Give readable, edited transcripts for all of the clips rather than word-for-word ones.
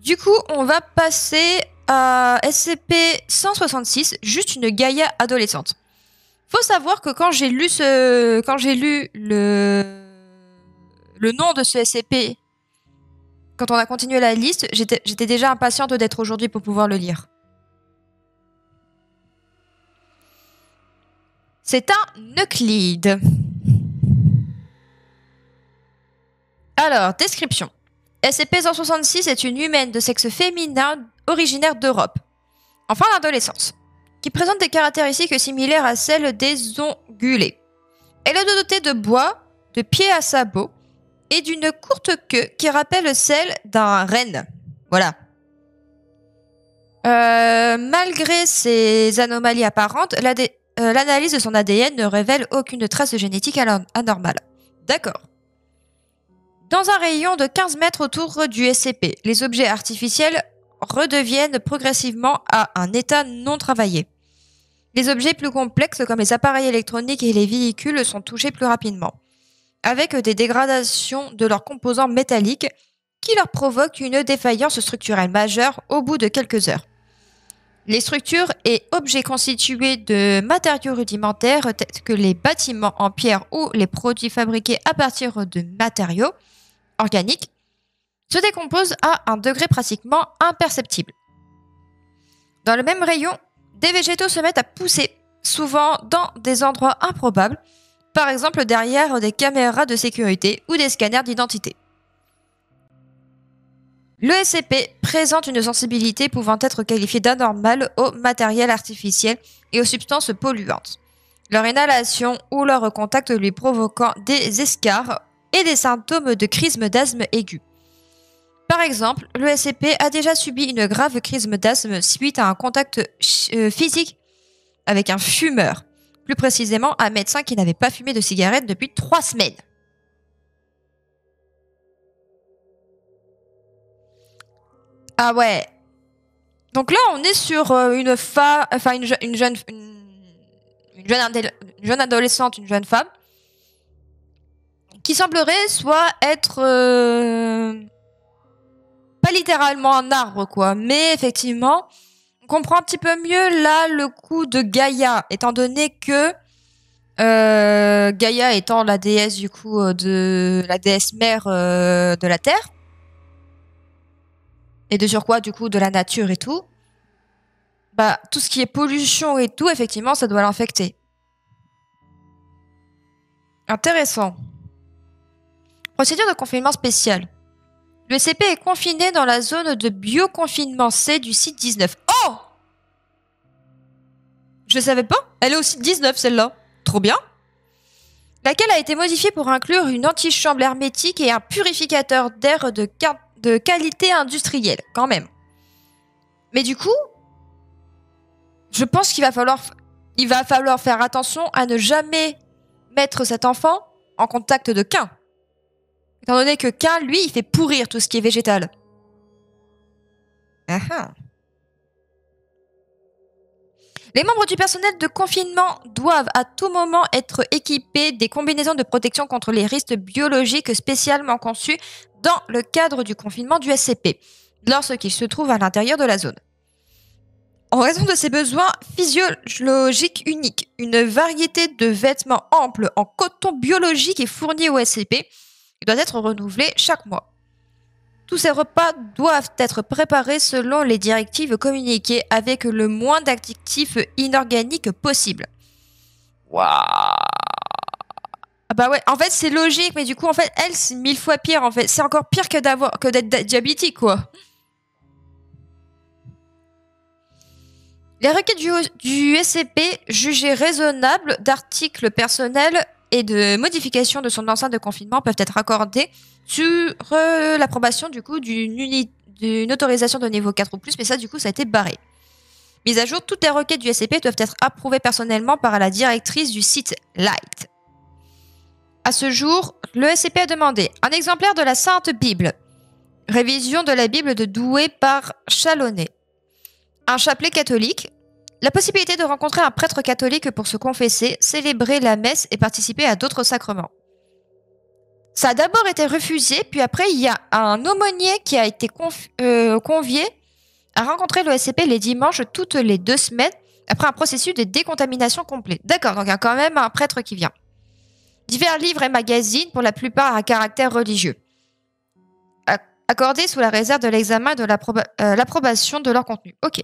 Du coup, on va passer à SCP-166, juste une Gaïa adolescente. Faut savoir que quand j'ai lu le nom de ce SCP, quand on a continué la liste, j'étais déjà impatiente d'être aujourd'hui pour pouvoir le lire. C'est un Euclide. Alors, description. SCP-166 est une humaine de sexe féminin originaire d'Europe, en fin d'adolescence, qui présente des caractéristiques similaires à celles des ongulés. Elle est dotée de bois, de pieds à sabots et d'une courte queue qui rappelle celle d'un renne. Voilà. Malgré ces anomalies apparentes, l'analyse de son ADN ne révèle aucune trace génétique anormale. D'accord. Dans un rayon de 15 mètres autour du SCP, les objets artificiels redeviennent progressivement à un état non travaillé. Les objets plus complexes comme les appareils électroniques et les véhicules sont touchés plus rapidement, avec des dégradations de leurs composants métalliques qui leur provoquent une défaillance structurelle majeure au bout de quelques heures. Les structures et objets constitués de matériaux rudimentaires tels que les bâtiments en pierre ou les produits fabriqués à partir de matériaux organiques se décomposent à un degré pratiquement imperceptible. Dans le même rayon, des végétaux se mettent à pousser, souvent dans des endroits improbables, par exemple derrière des caméras de sécurité ou des scanners d'identité. Le SCP présente une sensibilité pouvant être qualifiée d'anormale au matériel artificiel et aux substances polluantes, leur inhalation ou leur contact lui provoquant des escarres et des symptômes de crise d'asthme aigu. Par exemple, le SCP a déjà subi une grave crise d'asthme suite à un contact physique avec un fumeur, plus précisément un médecin qui n'avait pas fumé de cigarette depuis 3 semaines. Ah ouais. Donc là, on est sur une jeune adolescente, une jeune femme, qui semblerait soit être pas littéralement un arbre, quoi, mais effectivement, on comprend un petit peu mieux là le coup de Gaïa, étant donné que Gaïa étant la déesse du coup de la déesse mère de la Terre, et de surcroît du coup de la nature et tout, bah tout ce qui est pollution et tout, effectivement, ça doit l'infecter. Intéressant. Procédure de confinement spéciale. Le SCP est confiné dans la zone de bioconfinement C du site 19. Oh! Je savais pas. Elle est au site 19, celle-là. Trop bien. Laquelle a été modifiée pour inclure une antichambre hermétique et un purificateur d'air de qualité industrielle, quand même. Mais du coup, je pense qu'il va falloir faire attention à ne jamais mettre cet enfant en contact de Cain. Étant donné que Cain, lui, il fait pourrir tout ce qui est végétal. Les membres du personnel de confinement doivent à tout moment être équipés des combinaisons de protection contre les risques biologiques spécialement conçues dans le cadre du confinement du SCP, lorsqu'ils se trouvent à l'intérieur de la zone. En raison de ses besoins physiologiques uniques, une variété de vêtements amples en coton biologique est fournie au SCP et doit être renouvelé chaque mois. Tous ces repas doivent être préparés selon les directives communiquées avec le moins d'additifs inorganiques possible. Waouh! Ah bah ouais, en fait c'est logique, mais du coup en fait elle c'est 1000 fois pire en fait. C'est encore pire que d'être diabétique quoi. Les requêtes du SCP jugées raisonnables d'articles personnels et de modifications de son enceinte de confinement peuvent être accordées sur l'approbation du coup d'une autorisation de niveau 4 ou plus, mais ça du coup ça a été barré. Mise à jour, toutes les requêtes du SCP doivent être approuvées personnellement par la directrice du site Light. À ce jour, le SCP a demandé un exemplaire de la Sainte Bible, révision de la Bible de Douai par Chalonnet, un chapelet catholique, la possibilité de rencontrer un prêtre catholique pour se confesser, célébrer la messe et participer à d'autres sacrements. Ça a d'abord été refusé, puis après, il y a un aumônier qui a été convié à rencontrer l'OSCP les dimanches toutes les 2 semaines après un processus de décontamination complet. D'accord, donc il y a quand même un prêtre qui vient. Divers livres et magazines, pour la plupart à caractère religieux, accordés sous la réserve de l'examen et de l'approbation de leur contenu. Ok.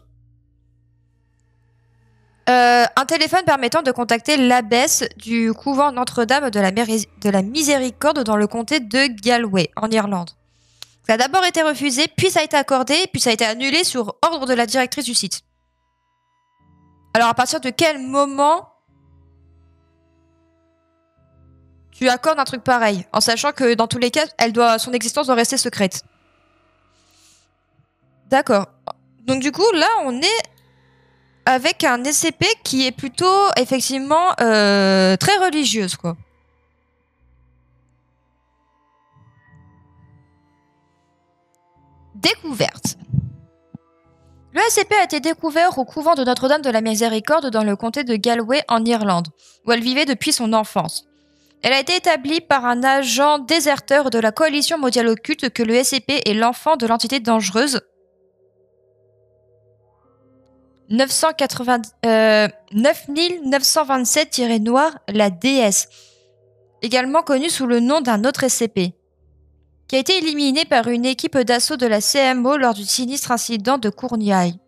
Un téléphone permettant de contacter l'abbesse du couvent Notre-Dame de la Miséricorde dans le comté de Galway, en Irlande. Ça a d'abord été refusé, puis ça a été accordé, puis ça a été annulé sur ordre de la directrice du site. Alors, à partir de quel moment tu accordes un truc pareil, en sachant que dans tous les cas, son existence doit rester secrète? D'accord. Donc du coup, là, on est avec un SCP qui est plutôt, effectivement, très religieuse, quoi. Découverte. Le SCP a été découvert au couvent de Notre-Dame de la Miséricorde dans le comté de Galway, en Irlande, où elle vivait depuis son enfance. Elle a été établie par un agent déserteur de la coalition mondiale occulte que le SCP est l'enfant de l'entité dangereuse 9927-Noir, la déesse, également connue sous le nom d'un autre SCP, qui a été éliminé par une équipe d'assaut de la CMO lors du sinistre incident de Cornouailles.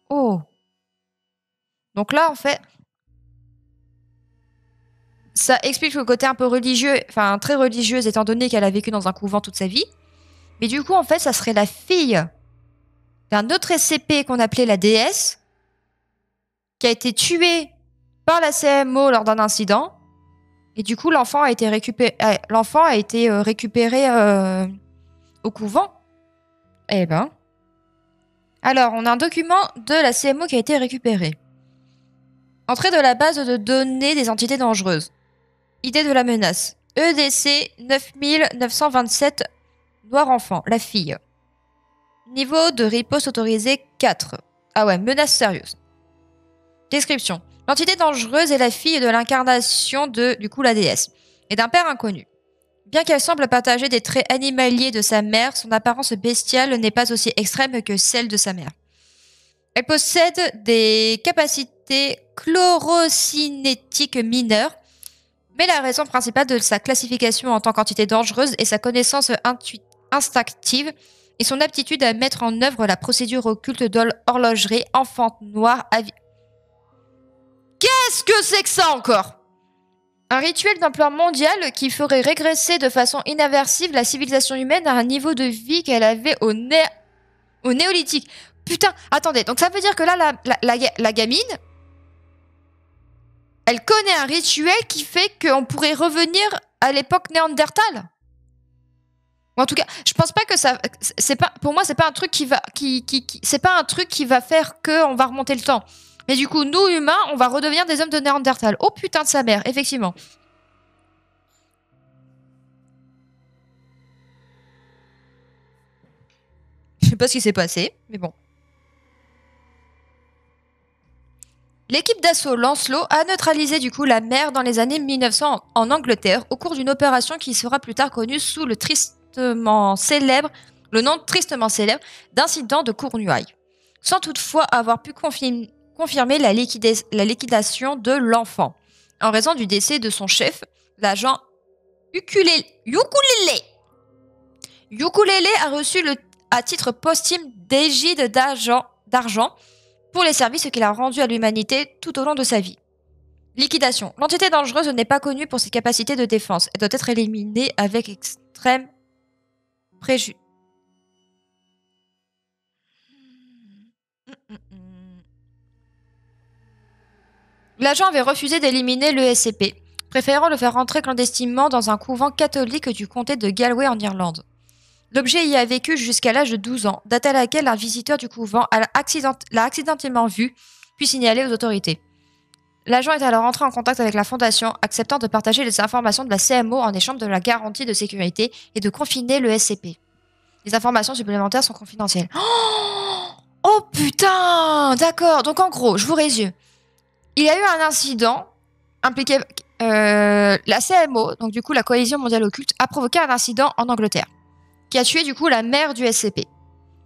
Oh. Donc là, en fait, ça explique le côté un peu religieux, enfin très religieuse, étant donné qu'elle a vécu dans un couvent toute sa vie. Mais du coup, en fait, ça serait la fille d'un autre SCP qu'on appelait la déesse, qui a été tuée par la CMO lors d'un incident. Et du coup, l'enfant a été récupéré au couvent. Eh ben. Alors, on a un document de la CMO qui a été récupéré. Entrée de la base de données des entités dangereuses. Idée de la menace. EDC 9927, noir enfant, la fille. Niveau de riposte autorisé 4. Ah ouais, menace sérieuse. Description. L'entité dangereuse est la fille de l'incarnation de, du coup, la déesse, et d'un père inconnu. Bien qu'elle semble partager des traits animaliers de sa mère, son apparence bestiale n'est pas aussi extrême que celle de sa mère. Elle possède des capacités chlorocinétiques mineures, mais la raison principale de sa classification en tant qu'entité dangereuse est sa connaissance instinctive et son aptitude à mettre en œuvre la procédure occulte d'horlogerie enfant noire à vie. Qu'est-ce que c'est que ça encore? Un rituel d'ampleur mondiale qui ferait régresser de façon inadversive la civilisation humaine à un niveau de vie qu'elle avait au néolithique. Putain, attendez, donc ça veut dire que là, la gamine, elle connaît un rituel qui fait qu'on pourrait revenir à l'époque néandertale? En tout cas, je pense pas que ça. C'est pas, pour moi, c'est pas un truc qui va, c'est pas un truc qui va faire que on va remonter le temps. Mais du coup, nous humains, on va redevenir des hommes de Néandertal. Oh putain de sa mère, effectivement. Je sais pas ce qui s'est passé, mais bon. L'équipe d'assaut Lancelot a neutralisé du coup la mer dans les années 1900 en Angleterre au cours d'une opération qui sera plus tard connue sous le nom tristement célèbre d'incident de Cornouailles, sans toutefois avoir pu confirmer la liquidation de l'enfant, en raison du décès de son chef, l'agent Ukulele. Ukulele a reçu à titre posthume d'égide d'argent pour les services qu'il a rendus à l'humanité tout au long de sa vie. Liquidation. L'entité dangereuse n'est pas connue pour ses capacités de défense et doit être éliminée avec extrême préjudice. L'agent avait refusé d'éliminer le SCP, préférant le faire rentrer clandestinement dans un couvent catholique du comté de Galway en Irlande. L'objet y a vécu jusqu'à l'âge de 12 ans, date à laquelle un visiteur du couvent l'a accidentellement vu, puis signalé aux autorités. L'agent est alors entré en contact avec la fondation, acceptant de partager les informations de la CMO en échange de la garantie de sécurité et de confiner le SCP. Les informations supplémentaires sont confidentielles. Oh putain! D'accord, donc en gros, je vous résume. Il y a eu un incident la CMO, donc du coup la Coalition mondiale occulte, a provoqué un incident en Angleterre, qui a tué du coup la mère du SCP,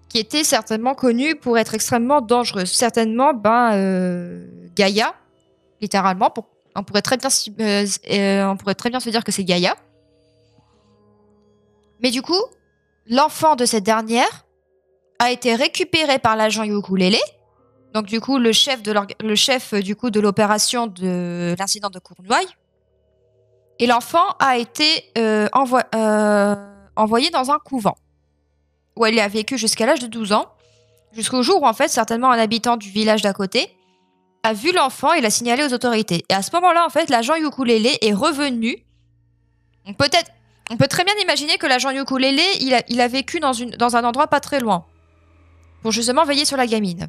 qui était certainement connue pour être extrêmement dangereuse. Certainement, Gaïa, littéralement, on pourrait très bien se dire que c'est Gaïa. Mais du coup, l'enfant de cette dernière a été récupéré par l'agent Ukulele, donc du coup le chef du coup de l'opération de l'incident de Cornouailles. Et l'enfant a été envoyé dans un couvent où elle a vécu jusqu'à l'âge de 12 ans, jusqu'au jour où en fait certainement un habitant du village d'à côté a vu l'enfant et l'a signalé aux autorités. Et à ce moment-là, en fait, l'agent Ukulele est revenu. Donc peut-être, on peut très bien imaginer que l'agent Ukulele, il a vécu dans un endroit pas très loin, pour justement veiller sur la gamine.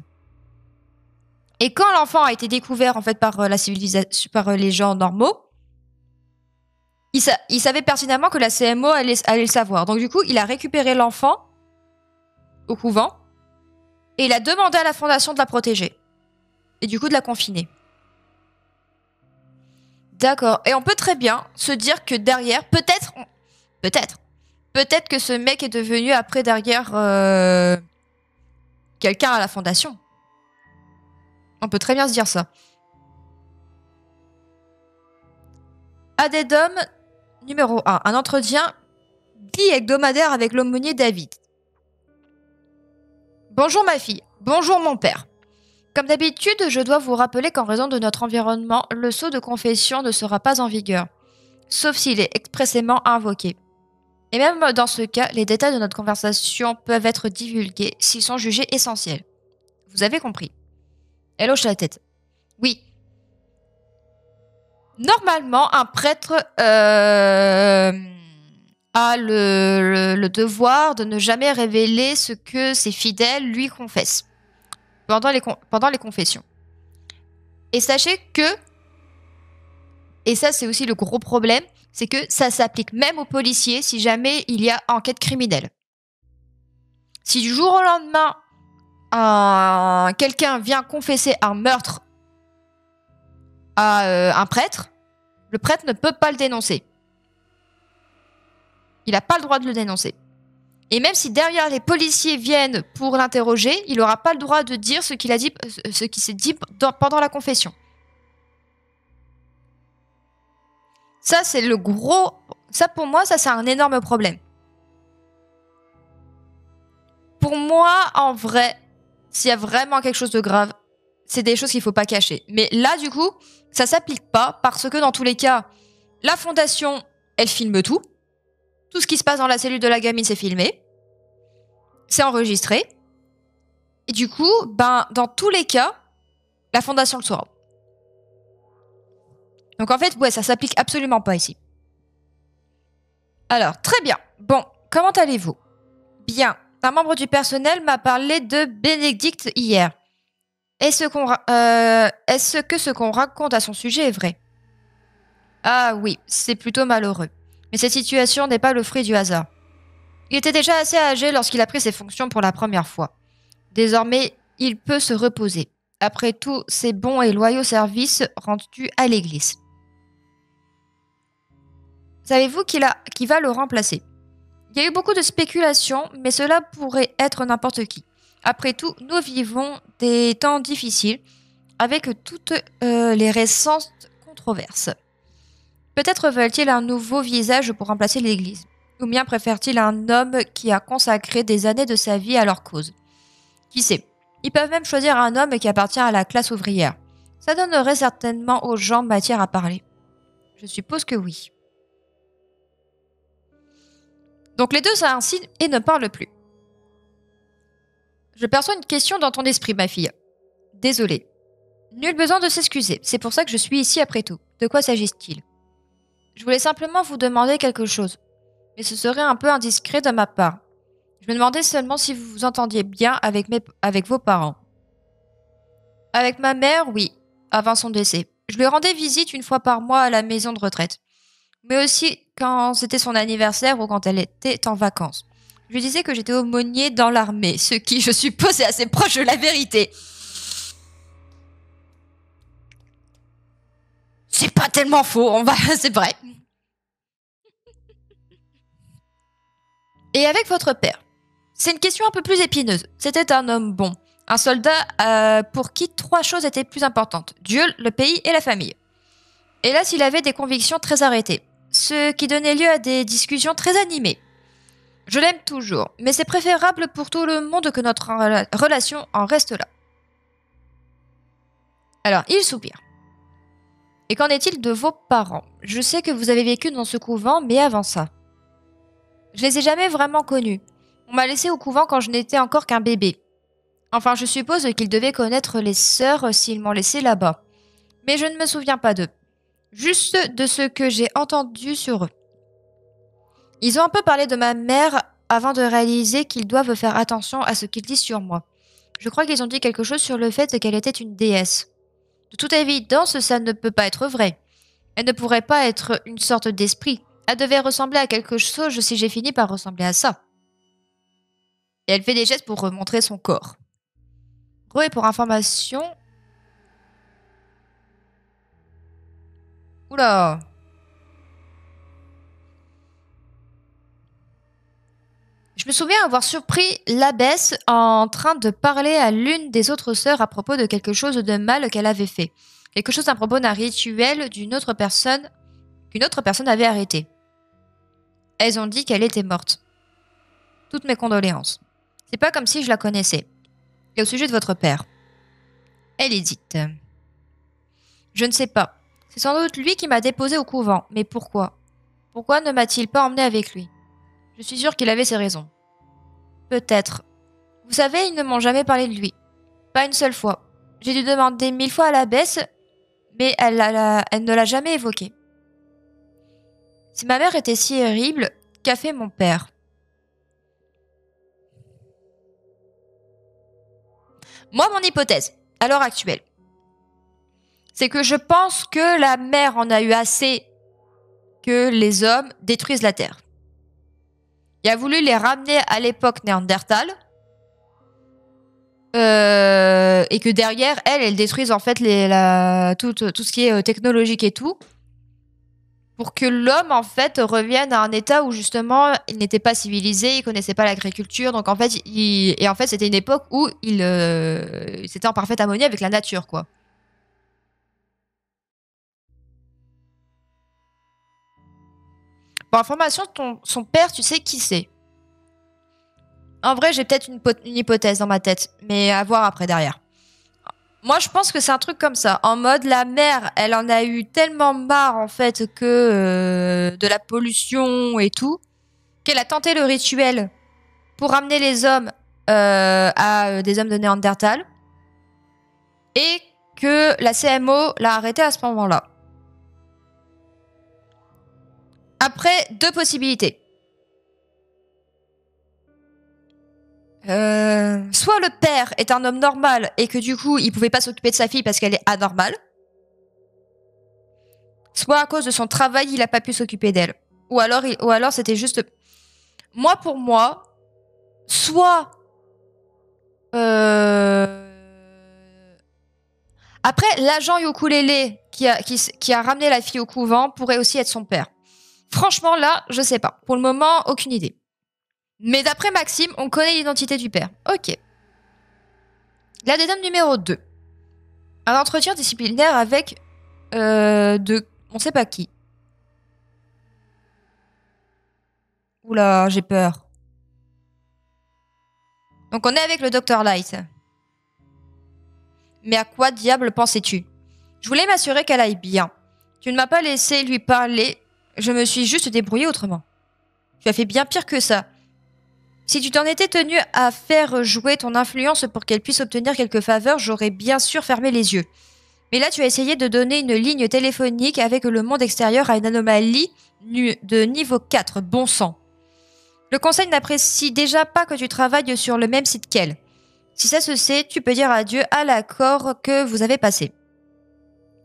Et quand l'enfant a été découvert en fait par la civilisation, par les gens normaux, il savait pertinemment que la CMO allait le savoir. Donc du coup, il a récupéré l'enfant au couvent et il a demandé à la fondation de la protéger. Et du coup de la confiner. D'accord. Et on peut très bien se dire que derrière, peut-être que ce mec est devenu après derrière quelqu'un à la fondation. On peut très bien se dire ça. Addendum numéro 1. Un entretien bi-hebdomadaire avec l'aumônier David. Bonjour ma fille. Bonjour mon père. Comme d'habitude, je dois vous rappeler qu'en raison de notre environnement, le sceau de confession ne sera pas en vigueur, sauf s'il est expressément invoqué. Et même dans ce cas, les détails de notre conversation peuvent être divulgués s'ils sont jugés essentiels. Vous avez compris? Elle hoche la tête. Oui. Normalement, un prêtre a le devoir de ne jamais révéler ce que ses fidèles lui confessent pendant les confessions. Et sachez que, et ça c'est aussi le gros problème, c'est que ça s'applique même aux policiers si jamais il y a enquête criminelle. Si du jour au lendemain, quelqu'un vient confesser un meurtre à un prêtre, le prêtre ne peut pas le dénoncer. Il n'a pas le droit de le dénoncer. Et même si derrière les policiers viennent pour l'interroger, il n'aura pas le droit de dire ce qu'il s'est dit pendant la confession. Ça, c'est le gros... Ça, pour moi, ça, c'est un énorme problème. Pour moi, en vrai, s'il y a vraiment quelque chose de grave, c'est des choses qu'il ne faut pas cacher. Mais là, du coup, ça ne s'applique pas parce que dans tous les cas, la fondation, elle filme tout. Tout ce qui se passe dans la cellule de la gamine, c'est filmé. C'est enregistré. Et du coup, dans tous les cas, la fondation le saura. Donc en fait, ouais, ça s'applique absolument pas ici. Alors, très bien. Bon, comment allez-vous? Bien. Un membre du personnel m'a parlé de Bénédicte hier. Est-ce que ce qu'on raconte à son sujet est vrai? Ah oui, c'est plutôt malheureux. Mais cette situation n'est pas le fruit du hasard. Il était déjà assez âgé lorsqu'il a pris ses fonctions pour la première fois. Désormais, il peut se reposer. Après tous ses bons et loyaux services rendus à l'Église. Savez-vous qui va le remplacer? Il y a eu beaucoup de spéculations, mais cela pourrait être n'importe qui. Après tout, nous vivons des temps difficiles, avec toutes les récentes controverses. Peut-être veulent-ils un nouveau visage pour remplacer l'Église. Ou bien préfèrent-ils un homme qui a consacré des années de sa vie à leur cause? Qui sait? Ils peuvent même choisir un homme qui appartient à la classe ouvrière. Ça donnerait certainement aux gens matière à parler. Je suppose que oui. Donc les deux s'inclinent et ne parlent plus. Je perçois une question dans ton esprit, ma fille. Désolée. Nul besoin de s'excuser, c'est pour ça que je suis ici après tout. De quoi s'agit-il? Je voulais simplement vous demander quelque chose, mais ce serait un peu indiscret de ma part. Je me demandais seulement si vous vous entendiez bien avec vos parents. Avec ma mère, oui, avant son décès. Je lui rendais visite une fois par mois à la maison de retraite, mais aussi quand c'était son anniversaire ou quand elle était en vacances. Je lui disais que j'étais aumônier dans l'armée, ce qui, je suppose, est assez proche de la vérité. C'est pas tellement faux, c'est vrai. Et avec votre père? C'est une question un peu plus épineuse. C'était un homme bon. Un soldat pour qui 3 choses étaient plus importantes. Dieu, le pays et la famille. Hélas, il avait des convictions très arrêtées. Ce qui donnait lieu à des discussions très animées. Je l'aime toujours, mais c'est préférable pour tout le monde que notre relation en reste là. Alors, il soupire. Et qu'en est-il de vos parents? Je sais que vous avez vécu dans ce couvent, mais avant ça. Je les ai jamais vraiment connus. On m'a laissé au couvent quand je n'étais encore qu'un bébé. Enfin, je suppose qu'ils devaient connaître les sœurs s'ils m'ont laissé là-bas. Mais je ne me souviens pas d'eux. Juste de ce que j'ai entendu sur eux. Ils ont un peu parlé de ma mère avant de réaliser qu'ils doivent faire attention à ce qu'ils disent sur moi. Je crois qu'ils ont dit quelque chose sur le fait qu'elle était une déesse. De toute évidence, ça ne peut pas être vrai. Elle ne pourrait pas être une sorte d'esprit. Elle devait ressembler à quelque chose si j'ai fini par ressembler à ça. Et elle fait des gestes pour remontrer son corps. Et pour information... Oula. Je me souviens avoir surpris l'abbesse en train de parler à l'une des autres sœurs à propos de quelque chose de mal qu'elle avait fait. Quelque chose à propos d'un rituel qu'une autre personne avait arrêté. Elles ont dit qu'elle était morte. Toutes mes condoléances. C'est pas comme si je la connaissais. Et au sujet de votre père. Elle hésite. Je ne sais pas. C'est sans doute lui qui m'a déposée au couvent. Mais pourquoi? Pourquoi ne m'a-t-il pas emmenée avec lui? Je suis sûre qu'il avait ses raisons. Peut-être. Vous savez, ils ne m'ont jamais parlé de lui. Pas une seule fois. J'ai dû demander 1000 fois à l'abbesse, mais elle ne l'a jamais évoqué. Si ma mère était si horrible, qu'a fait mon père? Moi, mon hypothèse, à l'heure actuelle, c'est que je pense que la mère en a eu assez que les hommes détruisent la Terre. Il a voulu les ramener à l'époque néandertale et que derrière, elle détruise en fait tout ce qui est technologique et tout pour que l'homme en fait revienne à un état où justement il n'était pas civilisé, il connaissait pas l'agriculture, donc en fait, c'était une époque où c'était en parfaite harmonie avec la nature, quoi. Pour information, son père, tu sais qui c'est? En vrai, j'ai peut-être une hypothèse dans ma tête, mais à voir après derrière. Moi, je pense que c'est un truc comme ça. En mode, la mère, elle en a eu tellement marre, en fait, que de la pollution et tout, qu'elle a tenté le rituel pour ramener les hommes à des hommes de Néandertal et que la CMO l'a arrêté à ce moment-là. Après, 2 possibilités. Soit le père est un homme normal et que du coup, il pouvait pas s'occuper de sa fille parce qu'elle est anormale. Soit à cause de son travail, il a pas pu s'occuper d'elle. Ou alors c'était juste... Pour moi, soit... Après, l'agent Yokulele qui a ramené la fille au couvent pourrait aussi être son père. Franchement, là, je sais pas. Pour le moment, aucune idée. Mais d'après Maxime, on connaît l'identité du père. Ok. L'addendum numéro 2. Un entretien disciplinaire avec... on sait pas qui. Oula, j'ai peur. Donc on est avec le Dr Light. Mais à quoi diable pensais-tu? Je voulais m'assurer qu'elle aille bien. Tu ne m'as pas laissé lui parler. Je me suis juste débrouillée autrement. Tu as fait bien pire que ça. Si tu t'en étais tenu à faire jouer ton influence pour qu'elle puisse obtenir quelques faveurs, j'aurais bien sûr fermé les yeux. Mais là, tu as essayé de donner une ligne téléphonique avec le monde extérieur à une anomalie de niveau 4, bon sang. Le conseil n'apprécie déjà pas que tu travailles sur le même site qu'elle. Si ça se sait, tu peux dire adieu à l'accord que vous avez passé.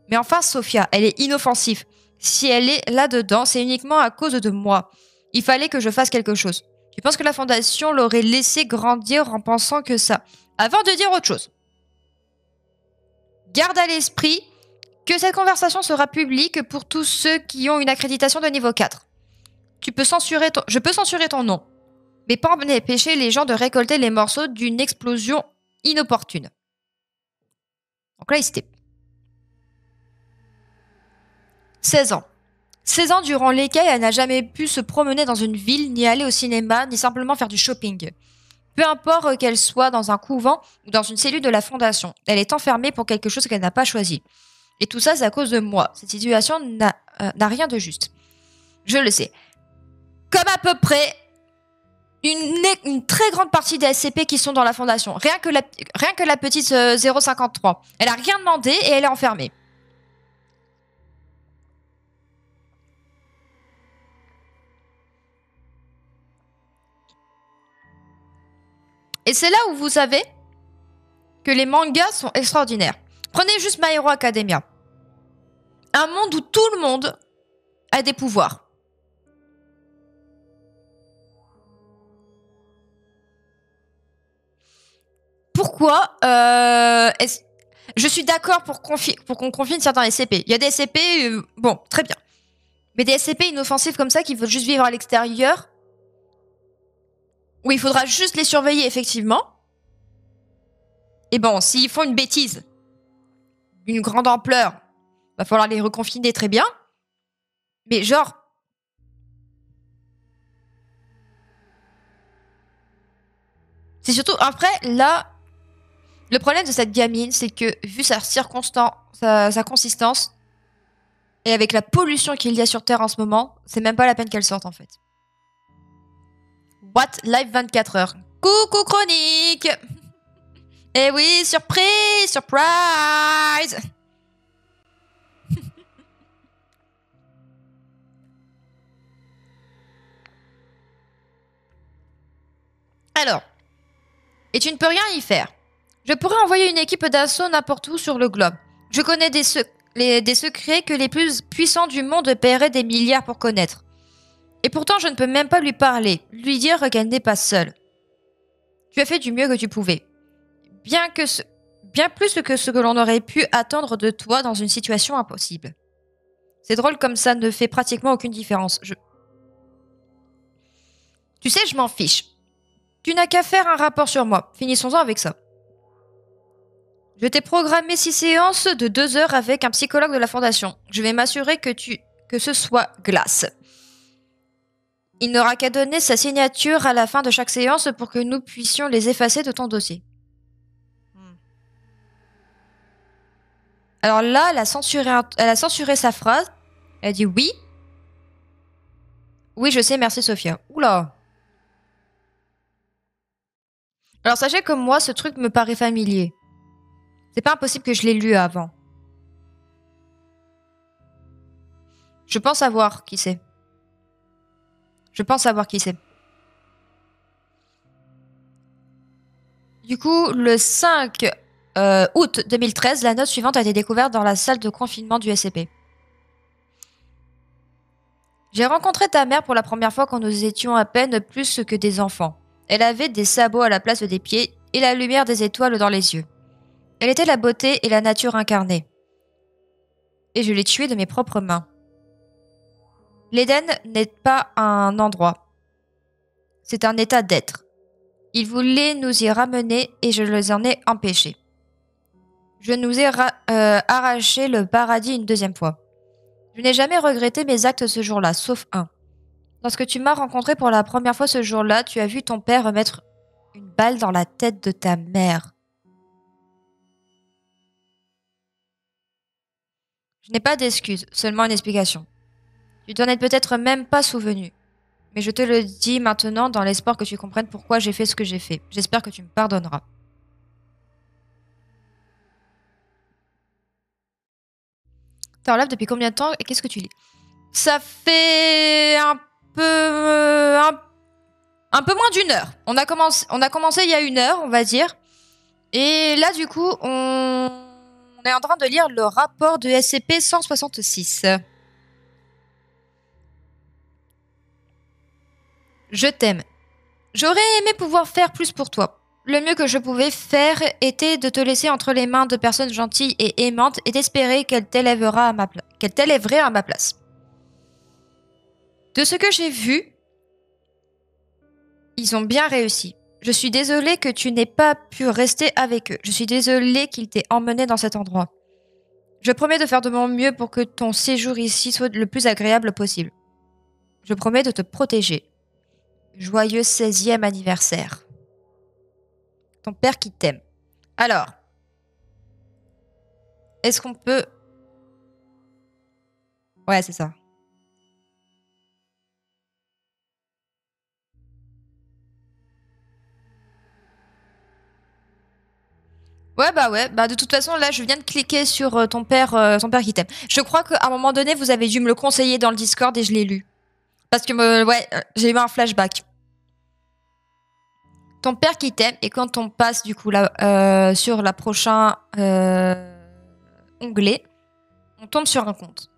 Mais enfin, Sophia, elle est inoffensive. Si elle est là-dedans, c'est uniquement à cause de moi. Il fallait que je fasse quelque chose. Tu penses que la fondation l'aurait laissé grandir en pensant que ça. Avant de dire autre chose. Garde à l'esprit Que cette conversation sera publique pour tous ceux qui ont une accréditation de niveau 4. Je peux censurer ton nom, mais pas empêcher les gens de récolter les morceaux d'une explosion inopportune. Donc là, il se 16 ans. 16 ans durant lesquels elle n'a jamais pu se promener dans une ville, ni aller au cinéma, ni simplement faire du shopping. Peu importe qu'elle soit dans un couvent ou dans une cellule de la fondation, elle est enfermée pour quelque chose qu'elle n'a pas choisi. Et tout ça, c'est à cause de moi. Cette situation n'a rien de juste. Je le sais. Comme à peu près une très grande partie des SCP qui sont dans la fondation. Rien que la petite 053. Elle a rien demandé et elle est enfermée. Et c'est là où vous savez que les mangas sont extraordinaires. Prenez juste My Hero Academia. Un monde où tout le monde a des pouvoirs. Pourquoi je suis d'accord pour qu'on confine certains SCP. Il y a des SCP, bon, très bien. Mais des SCP inoffensifs comme ça qui veulent juste vivre à l'extérieur, où il faudra juste les surveiller effectivement. Et bon, s'ils font une bêtise d'une grande ampleur, va falloir les reconfiner très bien. Mais genre... C'est surtout... Après, là... Le problème de cette gamine, c'est que, vu sa consistance, et avec la pollution qu'il y a sur Terre en ce moment, c'est même pas la peine qu'elle sorte, en fait. What? Live 24 heures. Coucou chronique. Eh oui, surprise, surprise. Alors, et tu ne peux rien y faire. Je pourrais envoyer une équipe d'assaut n'importe où sur le globe. Je connais des secrets que les plus puissants du monde paieraient des milliards pour connaître. Et pourtant, je ne peux même pas lui parler, lui dire qu'elle n'est pas seule. Tu as fait du mieux que tu pouvais. Bien plus que ce que l'on aurait pu attendre de toi dans une situation impossible. C'est drôle comme ça ne fait pratiquement aucune différence. Tu sais, je m'en fiche. Tu n'as qu'à faire un rapport sur moi. Finissons-en avec ça. Je t'ai programmé 6 séances de 2 heures avec un psychologue de la fondation. Je vais m'assurer que ce soit Glace. Il n'aura qu'à donner sa signature à la fin de chaque séance pour que nous puissions les effacer de ton dossier. Alors là, elle a censuré sa phrase. Elle a dit oui. Oui, je sais, merci Sophia. Oula. Alors sachez que moi, ce truc me paraît familier. C'est pas impossible que je l'ai lu avant. Je pense savoir qui c'est. Du coup, le 5 août 2013, la note suivante a été découverte dans la salle de confinement du SCP. J'ai rencontré ta mère pour la première fois quand nous étions à peine plus que des enfants. Elle avait des sabots à la place des pieds et la lumière des étoiles dans les yeux. Elle était la beauté et la nature incarnée. Et je l'ai tuée de mes propres mains. L'Éden n'est pas un endroit. C'est un état d'être. Ils voulaient nous y ramener et je les en ai empêchés. Je nous ai arraché le paradis une deuxième fois. Je n'ai jamais regretté mes actes ce jour-là, sauf un. Lorsque tu m'as rencontré pour la première fois ce jour-là, tu as vu ton père remettre une balle dans la tête de ta mère. Je n'ai pas d'excuse, seulement une explication. Tu t'en es peut-être même pas souvenu. Mais je te le dis maintenant dans l'espoir que tu comprennes pourquoi j'ai fait ce que j'ai fait. J'espère que tu me pardonneras. T'es en live depuis combien de temps et qu'est-ce que tu lis? Ça fait un peu moins d'une heure. On a commencé il y a 1 heure, on va dire. Et là, du coup, on est en train de lire le rapport de SCP-166. Je t'aime. J'aurais aimé pouvoir faire plus pour toi. Le mieux que je pouvais faire était de te laisser entre les mains de personnes gentilles et aimantes et d'espérer qu'elles t'élèveraient à ma place. De ce que j'ai vu, ils ont bien réussi. Je suis désolée que tu n'aies pas pu rester avec eux. Je suis désolée qu'ils t'aient emmené dans cet endroit. Je promets de faire de mon mieux pour que ton séjour ici soit le plus agréable possible. Je promets de te protéger. Joyeux 16e anniversaire. Ton père qui t'aime. Alors, est-ce qu'on peut... Ouais, c'est ça. Ouais, bah de toute façon là je viens de cliquer sur ton père qui t'aime. Je crois qu'à un moment donné vous avez dû me le conseiller dans le Discord et je l'ai lu. Parce que j'ai eu un flashback. Ton père qui t'aime et quand on passe du coup là sur la prochain onglet, on tombe sur un compte.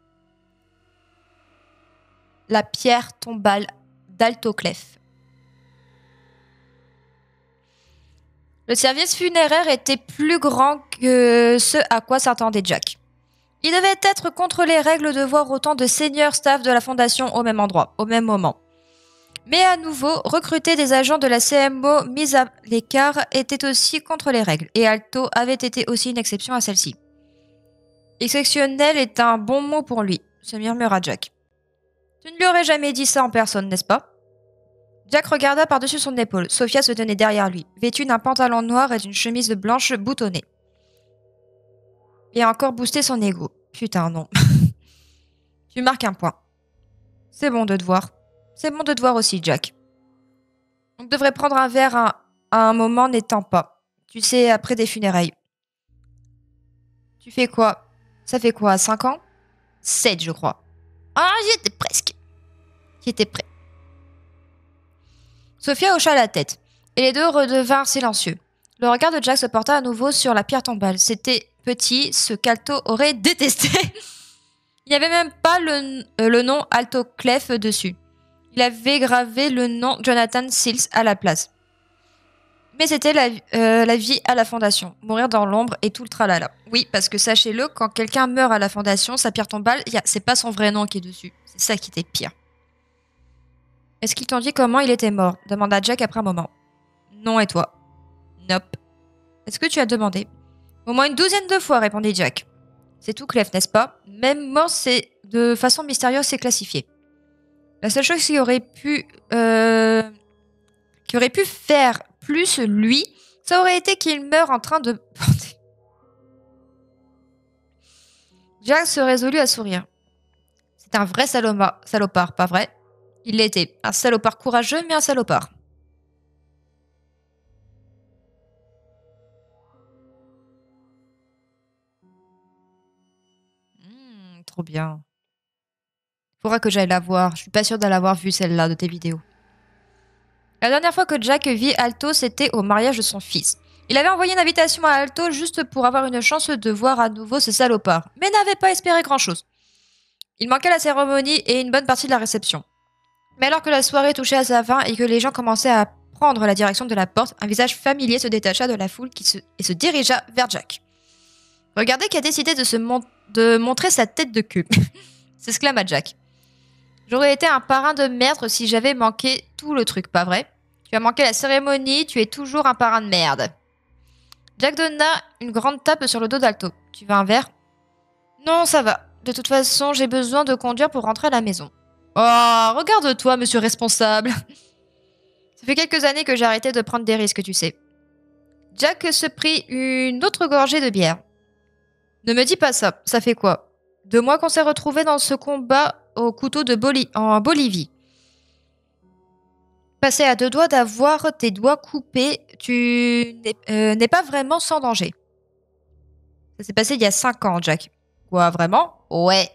La pierre tombale d'Altoclef. Le service funéraire était plus grand que ce à quoi s'attendait Jack. Il devait être contre les règles de voir autant de seniors staff de la fondation au même endroit, au même moment. Mais à nouveau, recruter des agents de la CMO mis à l'écart était aussi contre les règles, et Alto avait été aussi une exception à celle-ci. Exceptionnel est un bon mot pour lui, se murmura Jack. Tu ne lui aurais jamais dit ça en personne, n'est-ce pas? Jack regarda par-dessus son épaule. Sophia se tenait derrière lui, vêtue d'un pantalon noir et d'une chemise blanche boutonnée. Et a encore boosté son ego. Putain, non. Tu marques un point. C'est bon de te voir. C'est bon de te voir aussi, Jack. On devrait prendre un verre à un moment n'étant pas. Tu sais, après des funérailles. Tu fais quoi? Ça fait quoi, 5 ans? 7, je crois. Ah, j'y étais presque. J'y étais prêt. Sophia hocha la tête, et les deux redevinrent silencieux. Le regard de Jack se porta à nouveau sur la pierre tombale. C'était petit, ce qu'Alto aurait détesté. Il n'y avait même pas le nom Alto Clef dessus. Il avait gravé le nom Jonathan Sills à la place. Mais c'était la vie à la fondation, mourir dans l'ombre et tout le tralala. Oui, parce que sachez-le, quand quelqu'un meurt à la fondation, sa pierre tombale, c'est pas son vrai nom qui est dessus. C'est ça qui était pire. Est-ce qu'ils t'ont dit comment il était mort? Demanda Jack après un moment. Non, et toi? Nope. Est-ce que tu as demandé? Au moins une douzaine de fois, répondit Jack. C'est tout Clef, n'est-ce pas? Même mort, c'est de façon mystérieuse, c'est classifié. La seule chose qui aurait pu faire plus lui, ça aurait été qu'il meure en train de... Jack se résolut à sourire. C'est un vrai salopard, pas vrai? Il l'était. Un salopard courageux, mais un salopard. Trop bien. Faudra que j'aille la voir. Je suis pas sûre de l'avoir vue, celle-là, de tes vidéos. La dernière fois que Jack vit Alto, c'était au mariage de son fils. Il avait envoyé une invitation à Alto juste pour avoir une chance de voir à nouveau ce salopard, mais n'avait pas espéré grand-chose. Il manquait la cérémonie et une bonne partie de la réception. Mais alors que la soirée touchait à sa fin et que les gens commençaient à prendre la direction de la porte, un visage familier se détacha de la foule et se dirigea vers Jack. Regardez qui a décidé de montrer sa tête de queue, s'exclama Jack. J'aurais été un parrain de merde si j'avais manqué tout le truc, pas vrai? Tu as manqué la cérémonie, tu es toujours un parrain de merde. Jack donna une grande tape sur le dos d'Alto. Tu veux un verre? Non, ça va. De toute façon, j'ai besoin de conduire pour rentrer à la maison. Oh, regarde-toi, monsieur responsable. Ça fait quelques années que j'ai arrêté de prendre des risques, tu sais. Jack se prit une autre gorgée de bière. Ne me dis pas ça, ça fait quoi? 2 mois qu'on s'est retrouvés dans ce combat au couteau en Bolivie. Passer à 2 doigts d'avoir tes doigts coupés, tu n'es pas vraiment sans danger. Ça s'est passé il y a 5 ans, Jack. Quoi, vraiment? Ouais.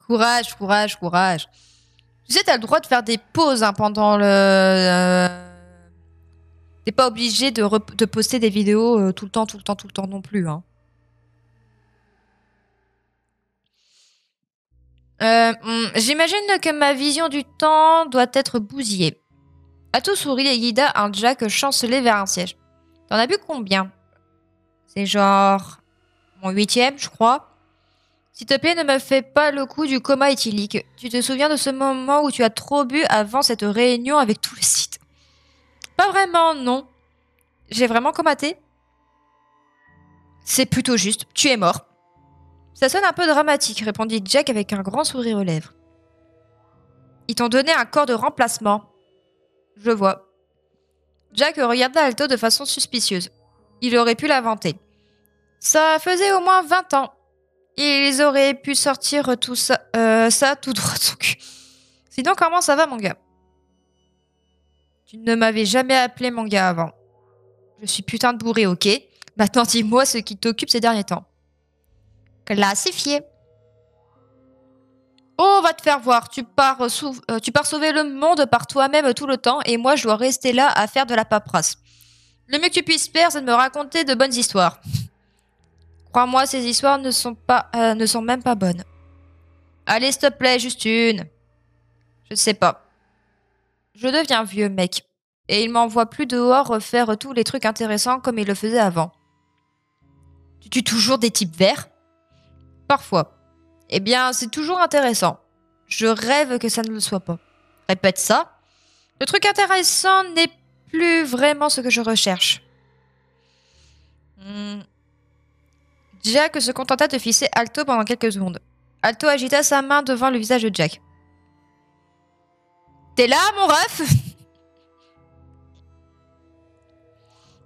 Courage, courage, courage. Tu sais, t'as le droit de faire des pauses pendant le... T'es pas obligé de poster des vidéos tout le temps, tout le temps, tout le temps non plus. Hein. J'imagine que ma vision du temps doit être bousillée. Ato sourit et guida un Jack chancelé vers un siège. T'en as bu combien? C'est genre mon 8e, je crois. S'il te plaît, ne me fais pas le coup du coma éthylique. Tu te souviens de ce moment où tu as trop bu avant cette réunion avec tout le site? Pas vraiment, non. J'ai vraiment comaté? C'est plutôt juste. Tu es mort. Ça sonne un peu dramatique, répondit Jack avec un grand sourire aux lèvres. Ils t'ont donné un corps de remplacement. Je vois. Jack regarda Alto de façon suspicieuse. Il aurait pu l'inventer. Ça faisait au moins 20 ans. Et ils auraient pu sortir tout ça, tout droit de son cul. Sinon, comment ça va, mon gars? Tu ne m'avais jamais appelé mon gars avant. Je suis putain de bourré, ok? Maintenant, dis-moi ce qui t'occupe ces derniers temps. Classifié. Oh, va te faire voir. Tu pars sauver le monde par toi-même tout le temps et moi, je dois rester là à faire de la paperasse. Le mieux que tu puisses faire, c'est de me raconter de bonnes histoires. Crois-moi, ces histoires ne sont même pas bonnes. Allez, s'il te plaît, juste une. Je sais pas. Je deviens vieux, mec. Et il m'envoie plus dehors faire tous les trucs intéressants comme il le faisait avant. Tu tues toujours des types verts? Parfois. Eh bien, c'est toujours intéressant. Je rêve que ça ne le soit pas. Répète ça. Le truc intéressant n'est plus vraiment ce que je recherche. Jack se contenta de fixer Alto pendant quelques secondes. Alto agita sa main devant le visage de Jack. T'es là, mon ref?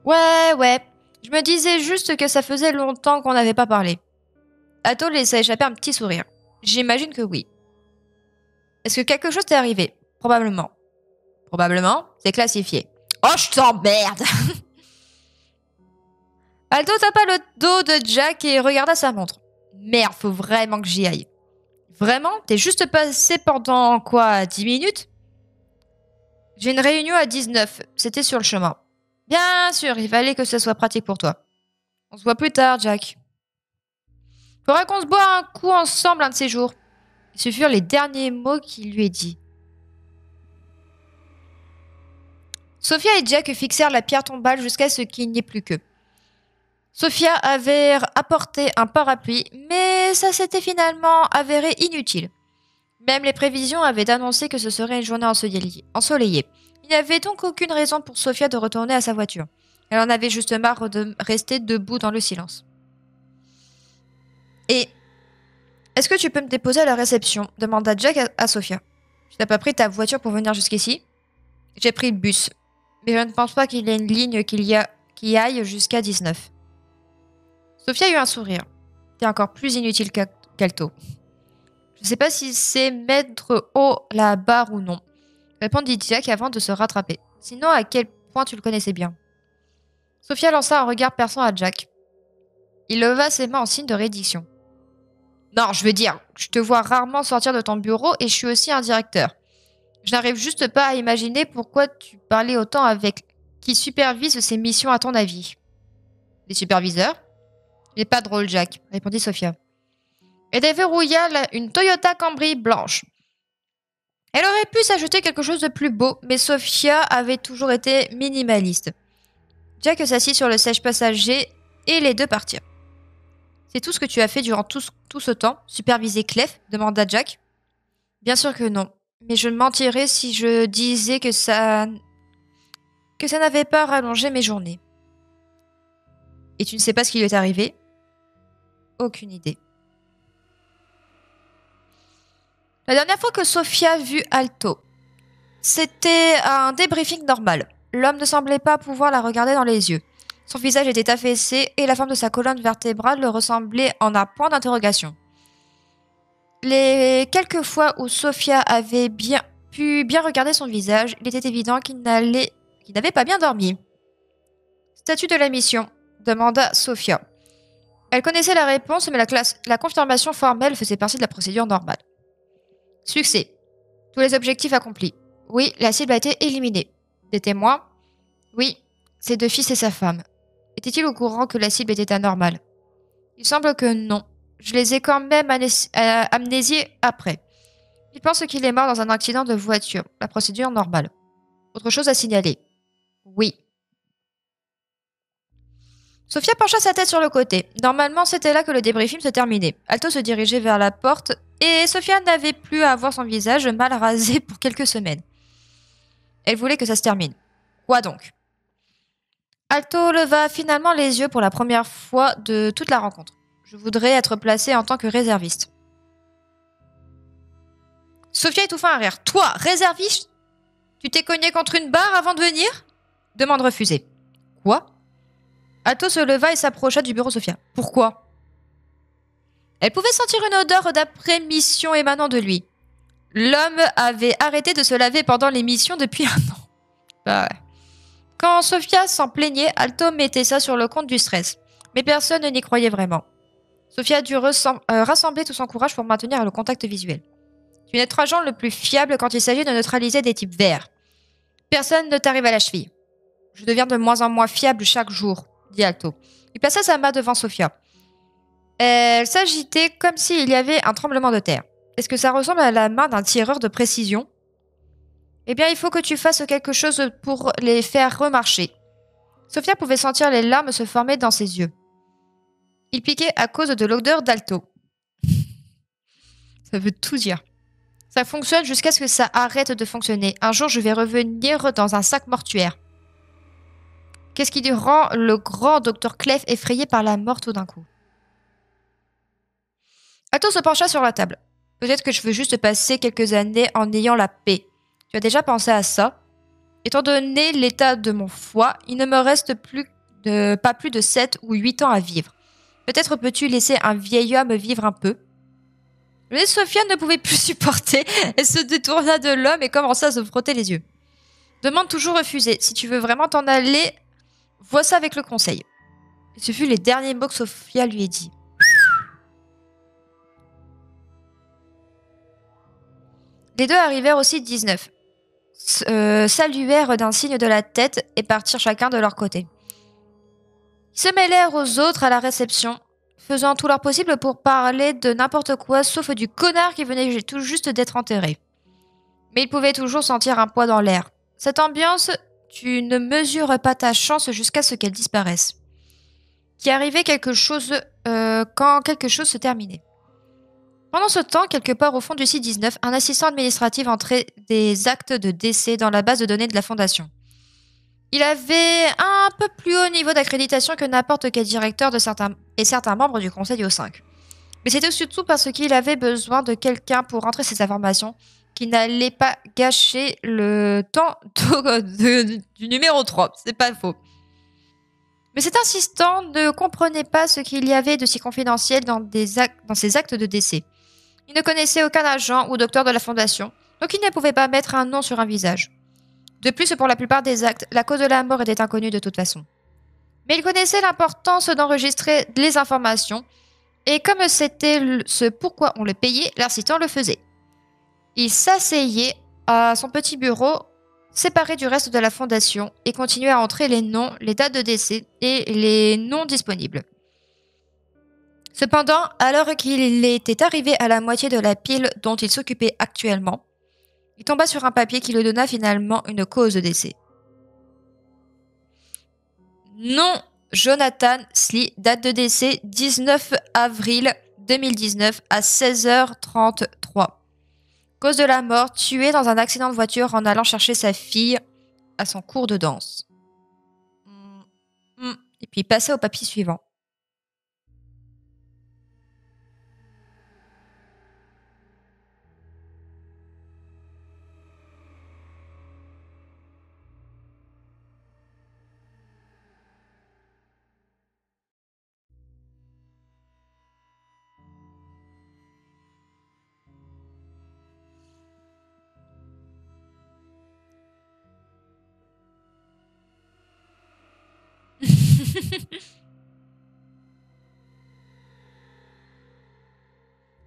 Ouais. Je me disais juste que ça faisait longtemps qu'on n'avait pas parlé. Alto laissa échapper un petit sourire. J'imagine que oui. Est-ce que quelque chose t'est arrivé? Probablement. Probablement, c'est classifié. Oh, je t'emmerde! Alto tapa le dos de Jack et regarda sa montre. Merde, faut vraiment que j'y aille. Vraiment? T'es juste passé pendant quoi, 10 minutes? J'ai une réunion à 19. C'était sur le chemin. Bien sûr, il fallait que ce soit pratique pour toi. On se voit plus tard, Jack. Faudra qu'on se boive un coup ensemble un de ces jours. Ce furent les derniers mots qu'il lui ait dit. Sophia et Jack fixèrent la pierre tombale jusqu'à ce qu'il n'y ait plus qu'eux. Sophia avait apporté un parapluie, mais ça s'était finalement avéré inutile. Même les prévisions avaient annoncé que ce serait une journée ensoleillée. Il n'y avait donc aucune raison pour Sophia de retourner à sa voiture. Elle en avait juste marre de rester debout dans le silence. Et est-ce que tu peux me déposer à la réception? Demanda Jack à Sophia. Tu n'as pas pris ta voiture pour venir jusqu'ici? J'ai pris le bus, mais je ne pense pas qu'il y ait une ligne qui aille jusqu'à 19. Sophia eut un sourire. T'es encore plus inutile qu'Alto. Je ne sais pas si c'est mettre haut la barre ou non, répondit Jack avant de se rattraper. Sinon, à quel point tu le connaissais bien? Sophia lança un regard perçant à Jack. Il leva ses mains en signe de reddition. Non, je veux dire, je te vois rarement sortir de ton bureau et je suis aussi un directeur. Je n'arrive juste pas à imaginer pourquoi tu parlais autant avec qui supervise ces missions à ton avis. Les superviseurs? Il n'est pas drôle, Jack, répondit Sophia. Elle déverrouilla une Toyota Camry blanche. Elle aurait pu s'acheter quelque chose de plus beau, mais Sophia avait toujours été minimaliste. Jack s'assit sur le siège passager et les deux partirent. C'est tout ce que tu as fait durant tout ce temps, superviser Clef? Demanda Jack. Bien sûr que non, mais je mentirais si je disais que ça n'avait pas rallongé mes journées. Et tu ne sais pas ce qui lui est arrivé? Aucune idée. La dernière fois que Sophia vit Alto, c'était un débriefing normal. L'homme ne semblait pas pouvoir la regarder dans les yeux. Son visage était affaissé et la forme de sa colonne vertébrale le ressemblait en un point d'interrogation. Les quelques fois où Sophia avait pu bien regarder son visage, il était évident qu'il n'avait pas bien dormi. Statut de la mission, demanda Sophia. Elle connaissait la réponse, mais la confirmation formelle faisait partie de la procédure normale. Succès. Tous les objectifs accomplis. Oui, la cible a été éliminée. Des témoins? Oui, ses deux fils et sa femme. Était-il au courant que la cible était anormale? Il semble que non. Je les ai quand même amnésiés après. Il pense qu'il est mort dans un accident de voiture. La procédure normale. Autre chose à signaler. Oui. Sophia pencha sa tête sur le côté. Normalement, c'était là que le débriefing se terminait. Alto se dirigeait vers la porte et Sophia n'avait plus à voir son visage mal rasé pour quelques semaines. Elle voulait que ça se termine. Quoi donc? Alto leva finalement les yeux pour la première fois de toute la rencontre. Je voudrais être placée en tant que réserviste. Sophia étouffa un rire. Toi, réserviste? Tu t'es cogné contre une barre avant de venir? Demande refusée. Quoi? Alto se leva et s'approcha du bureau de Sophia. Pourquoi? Elle pouvait sentir une odeur d'après-mission émanant de lui. L'homme avait arrêté de se laver pendant l'émission depuis un an. Bah ouais. Quand Sophia s'en plaignait, Alto mettait ça sur le compte du stress. Mais personne n'y croyait vraiment. Sophia a dû rassembler tout son courage pour maintenir le contact visuel. Tu es notre agent le plus fiable quand il s'agit de neutraliser des types verts. Personne ne t'arrive à la cheville. Je deviens de moins en moins fiable chaque jour, dit Alto. Il plaça sa main devant Sophia. Elle s'agitait comme s'il y avait un tremblement de terre. Est-ce que ça ressemble à la main d'un tireur de précision? Eh bien, il faut que tu fasses quelque chose pour les faire remarcher. Sophia pouvait sentir les larmes se former dans ses yeux. Il piquait à cause de l'odeur d'Alto. Ça veut tout dire. Ça fonctionne jusqu'à ce que ça arrête de fonctionner. Un jour, je vais revenir dans un sac mortuaire. Qu'est-ce qui rend le grand docteur Clef effrayé par la mort tout d'un coup? Alto se pencha sur la table. Peut-être que je veux juste passer quelques années en ayant la paix. Tu as déjà pensé à ça? Étant donné l'état de mon foie, il ne me reste pas plus de 7 ou 8 ans à vivre. Peut-être peux-tu laisser un vieil homme vivre un peu? Mais Sophia ne pouvait plus supporter. Elle se détourna de l'homme et commença à se frotter les yeux. Demande toujours refusée. Si tu veux vraiment t'en aller, vois ça avec le conseil. Et ce fut les derniers mots que Sophia lui ait dit. Les deux arrivèrent aussi 19. Saluèrent d'un signe de la tête et partirent chacun de leur côté. Ils se mêlèrent aux autres à la réception, faisant tout leur possible pour parler de n'importe quoi sauf du connard qui venait tout juste d'être enterré. Mais ils pouvaient toujours sentir un poids dans l'air. Cette ambiance, tu ne mesures pas ta chance jusqu'à ce qu'elle disparaisse. Qui arrivait quand quelque chose se terminait. Pendant ce temps, quelque part au fond du site 19, un assistant administratif entrait des actes de décès dans la base de données de la Fondation. Il avait un peu plus haut niveau d'accréditation que n'importe quel directeur de certains membres du Conseil au 5. Mais c'était surtout parce qu'il avait besoin de quelqu'un pour rentrer ces informations qui n'allait pas gâcher le temps du numéro 3. C'est pas faux. Mais cet assistant ne comprenait pas ce qu'il y avait de si confidentiel dans ces actes de décès. Il ne connaissait aucun agent ou docteur de la Fondation, donc il ne pouvait pas mettre un nom sur un visage. De plus, pour la plupart des actes, la cause de la mort était inconnue de toute façon. Mais il connaissait l'importance d'enregistrer les informations, et comme c'était ce pourquoi on le payait, l'assistant le faisait. Il s'asseyait à son petit bureau, séparé du reste de la Fondation, et continuait à entrer les noms, les dates de décès et les noms disponibles. Cependant, alors qu'il était arrivé à la moitié de la pile dont il s'occupait actuellement, il tomba sur un papier qui lui donna finalement une cause de décès. Nom Jonathan Slee, date de décès 19 avril 2019 à 16h33. Cause de la mort, tué dans un accident de voiture en allant chercher sa fille à son cours de danse. Et puis il passait au papier suivant.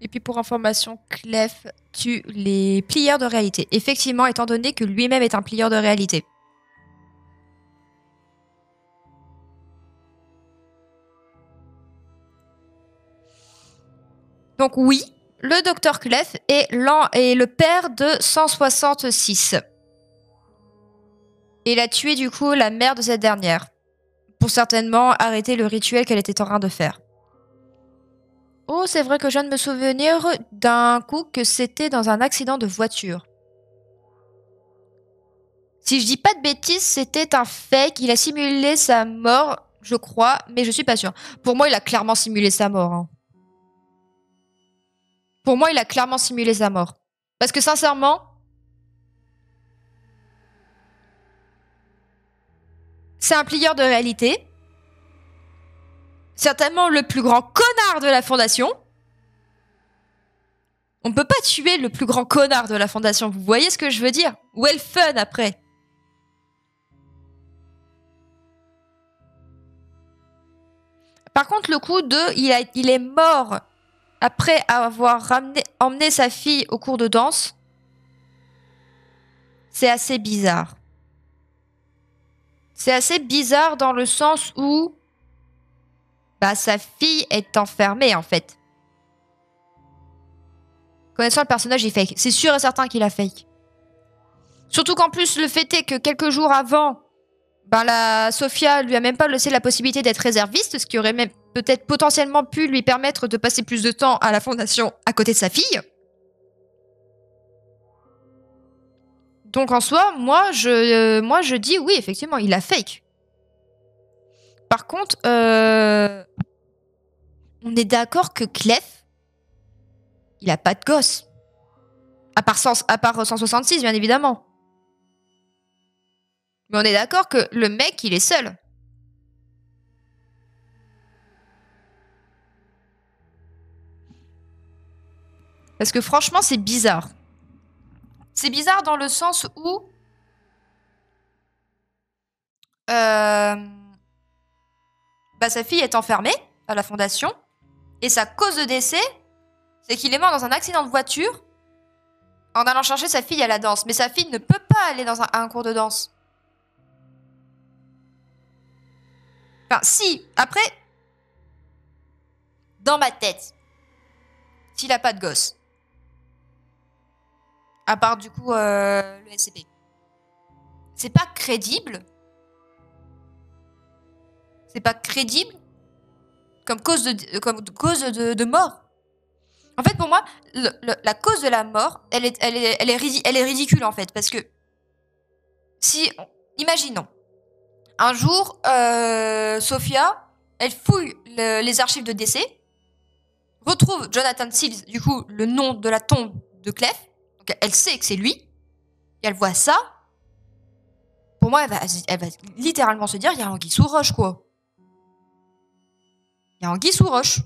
Et puis pour information, Clef tue les plieurs de réalité. Effectivement, étant donné que lui-même est un plieur de réalité. Donc oui, le docteur Clef est le père de 166. Et il a tué du coup la mère de cette dernière, pour certainement arrêter le rituel qu'elle était en train de faire. Oh, c'est vrai que je viens de me souvenir d'un coup que c'était dans un accident de voiture. Si je dis pas de bêtises, c'était un fake. Il a simulé sa mort, je crois, mais je suis pas sûre. Pour moi, il a clairement simulé sa mort. Hein. Pour moi, il a clairement simulé sa mort. Parce que sincèrement, c'est un plieur de réalité. Certainement le plus grand connard de la Fondation. On peut pas tuer le plus grand connard de la Fondation. Vous voyez ce que je veux dire? Ou elle fun après. Par contre, le coup de... Il est mort après avoir emmené sa fille au cours de danse. C'est assez bizarre. C'est assez bizarre dans le sens où... Bah, sa fille est enfermée, en fait. Connaissant le personnage, il fake. C'est sûr et certain qu'il a fake. Surtout qu'en plus, le fait est que quelques jours avant, ben la Sophia lui a même pas laissé la possibilité d'être réserviste, ce qui aurait même peut-être potentiellement pu lui permettre de passer plus de temps à la fondation à côté de sa fille. Donc en soi, moi je dis oui, effectivement, il a fake. Par contre, on est d'accord que Clef, il a pas de gosse. À part 166, bien évidemment. Mais on est d'accord que le mec, il est seul. Parce que franchement, c'est bizarre. C'est bizarre dans le sens où... bah, sa fille est enfermée à la fondation. Et sa cause de décès, c'est qu'il est mort dans un accident de voiture en allant chercher sa fille à la danse. Mais sa fille ne peut pas aller dans un cours de danse. Enfin, si. Après, dans ma tête, s'il a pas de gosse, à part du coup le SCP, c'est pas crédible. C'est pas crédible comme cause de mort. En fait, pour moi, la cause de la mort, elle est ridicule en fait, parce que si, imaginons, un jour, Sophia, elle fouille les archives de décès, retrouve Jonathan Sills, du coup, le nom de la tombe de Clef, donc elle sait que c'est lui, et elle voit ça. Pour moi, elle va littéralement se dire, il y a anguille sous roche, quoi. Il y a anguille sous roche.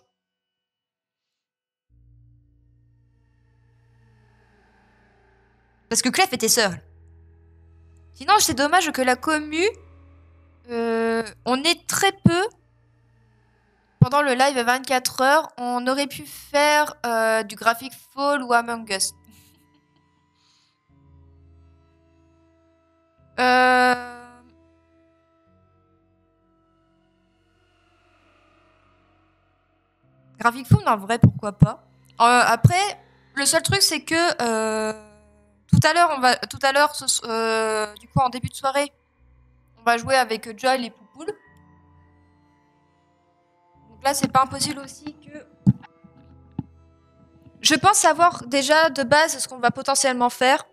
Parce que Clef était seule. Sinon, c'est dommage que la commu, on est très peu. Pendant le live à 24 heures, on aurait pu faire du Graphic Fall ou Among Us. Graphic Fall, en vrai, pourquoi pas. Après, le seul truc, c'est que tout à l'heure, du coup, en début de soirée, on va jouer avec Joel et Poupoule. Donc là, c'est pas impossible aussi que... Je pense savoir déjà de base ce qu'on va potentiellement faire.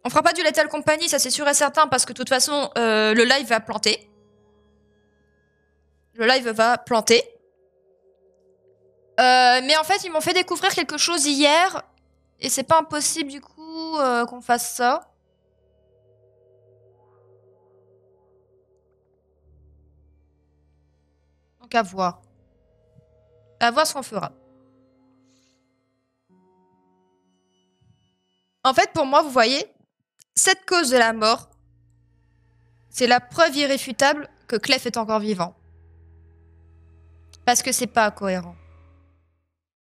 On fera pas du Lethal Company, ça c'est sûr et certain, parce que de toute façon, le live va planter. Le live va planter. Mais en fait, ils m'ont fait découvrir quelque chose hier. Et c'est pas impossible du coup qu'on fasse ça. Donc à voir. À voir ce qu'on fera. En fait, pour moi, vous voyez, cette cause de la mort, c'est la preuve irréfutable que Clef est encore vivant. Parce que c'est pas cohérent.